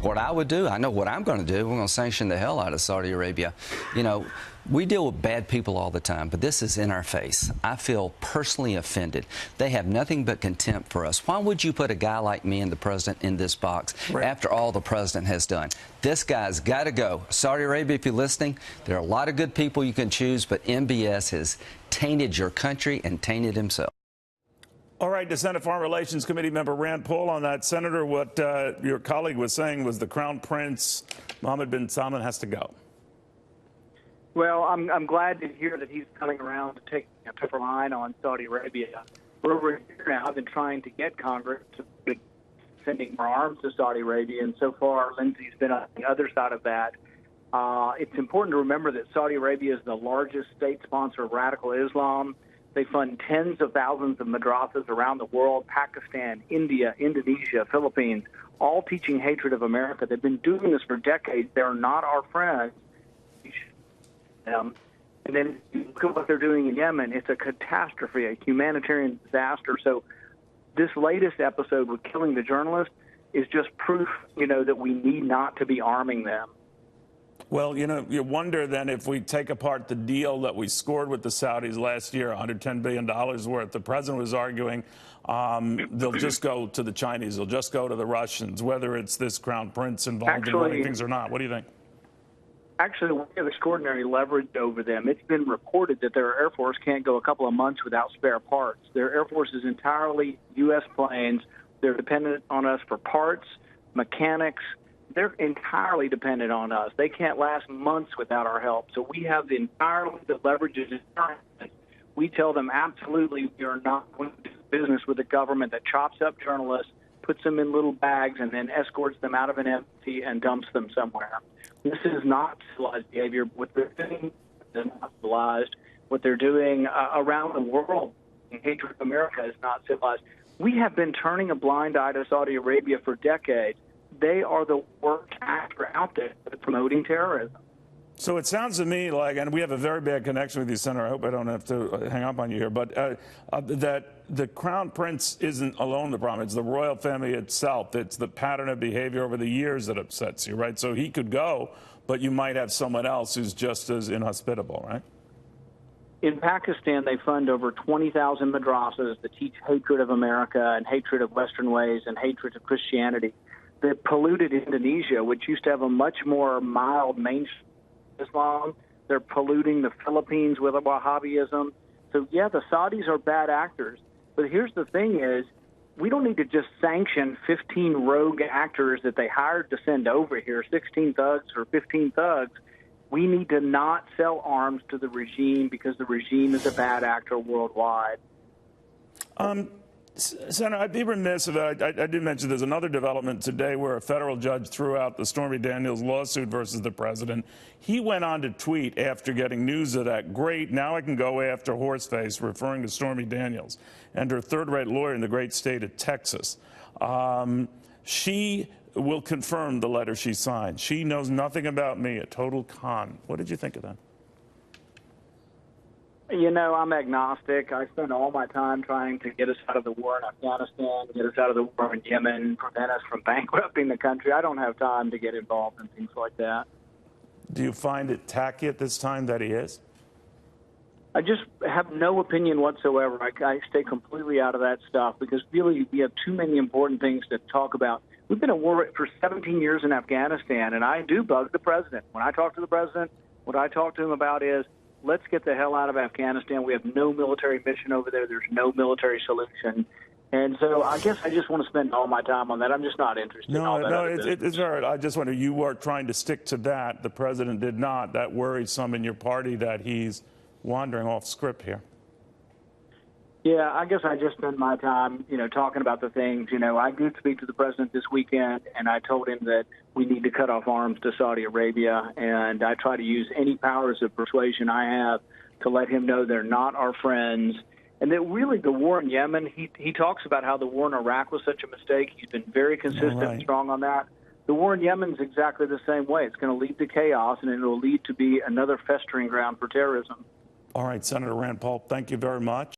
what I would do. I know what I'm going to do. We're going to sanction the hell out of Saudi Arabia. You know, we deal with bad people all the time, but this is in our face. I feel personally offended. They have nothing but contempt for us. Why would you put a guy like me and the president in this box after all the president has done? This guy's got to go. Saudi Arabia, if you're listening, there are a lot of good people you can choose, but MBS has tainted your country and tainted himself. All right, to Senate Foreign Relations Committee member Rand Paul on that. Senator, what your colleague was saying was the Crown Prince, Mohammed bin Salman, has to go. Well, I'm glad to hear that he's coming around to take a tougher line on Saudi Arabia. For over a year now, I've been trying to get Congress to be sending more arms to Saudi Arabia, and so far, Lindsey's been on the other side of that. It's important to remember that Saudi Arabia is the largest state sponsor of radical Islam. They fund tens of thousands of madrasas around the world, Pakistan, India, Indonesia, Philippines, all teaching hatred of America. They've been doing this for decades. They're not our friends. And then you look at what they're doing in Yemen. It's a catastrophe, a humanitarian disaster. So this latest episode with killing the journalist is just proof, that we need not to be arming them. Well, you wonder then if we take apart the deal that we scored with the Saudis last year, $110 billion worth, the president was arguing they'll just go to the Chinese, they'll just go to the Russians, whether it's this Crown Prince involved in running things or not. What do you think? Actually, we have extraordinary leverage over them. It's been reported that their Air Force can't go a couple of months without spare parts. Their Air Force is entirely U.S. planes. They're dependent on us for parts, mechanics. They're entirely dependent on us. They can't last months without our help. So we have entirely the leverages in our hands. We tell them absolutely we are not going to do business with a government that chops up journalists, puts them in little bags, and then escorts them out of an embassy and dumps them somewhere. This is not civilized behavior. What they're doing is not civilized. What they're doing around the world in hatred of America is not civilized. We have been turning a blind eye to Saudi Arabia for decades. They are the worst actor out there promoting terrorism. So it sounds to me like, and we have a very bad connection with you, Senator. I hope I don't have to hang up on you here, but that the Crown Prince isn't alone the problem. It's the royal family itself. It's the pattern of behavior over the years that upsets you, right? So he could go, but you might have someone else who's just as inhospitable, right? In Pakistan, they fund over 20,000 madrasas that teach hatred of America and hatred of Western ways and hatred of Christianity. The polluted Indonesia, which used to have a much more mild mainstream Islam, they're polluting the Philippines with Wahhabism. So, yeah, the Saudis are bad actors. But here's the thing is, we don't need to just sanction 15 rogue actors that they hired to send over here, 16 thugs or 15 thugs. We need to not sell arms to the regime because the regime is a bad actor worldwide. Senator, I'd be remiss if I did mention there's another development today where a federal judge threw out the Stormy Daniels lawsuit versus the president. He went on to tweet after getting news of that, great, now I can go after Horseface, referring to Stormy Daniels and her third-rate lawyer in the great state of Texas. She will confirm the letter she signed. She knows nothing about me, a total con. What did you think of that? I'm agnostic. I spend all my time trying to get us out of the war in Afghanistan, get us out of the war in Yemen, prevent us from bankrupting the country. I don't have time to get involved in things like that. Do you find it tacky at this time that he is? I just have no opinion whatsoever. I stay completely out of that stuff because really we have too many important things to talk about. We've been at war for 17 years in Afghanistan, and I do bug the president. When I talk to the president, what I talk to him about is, let's get the hell out of Afghanistan. We have no military mission over there. There's no military solution. And so I guess I just want to spend all my time on that. I'm just not interested in all that. No, it's all right. I just wonder, you are trying to stick to that. The president did not. That worries some in your party that he's wandering off script here. Yeah, I guess I just spend my time, talking about the things. I did speak to the president this weekend, and I told him that we need to cut off arms to Saudi Arabia, and I try to use any powers of persuasion I have to let him know they're not our friends, and that really the war in Yemen, he talks about how the war in Iraq was such a mistake. He's been very consistent and strong on that. The war in Yemen is exactly the same way. It's going to lead to chaos, and it will lead to be another festering ground for terrorism. All right, Senator Rand Paul, thank you very much.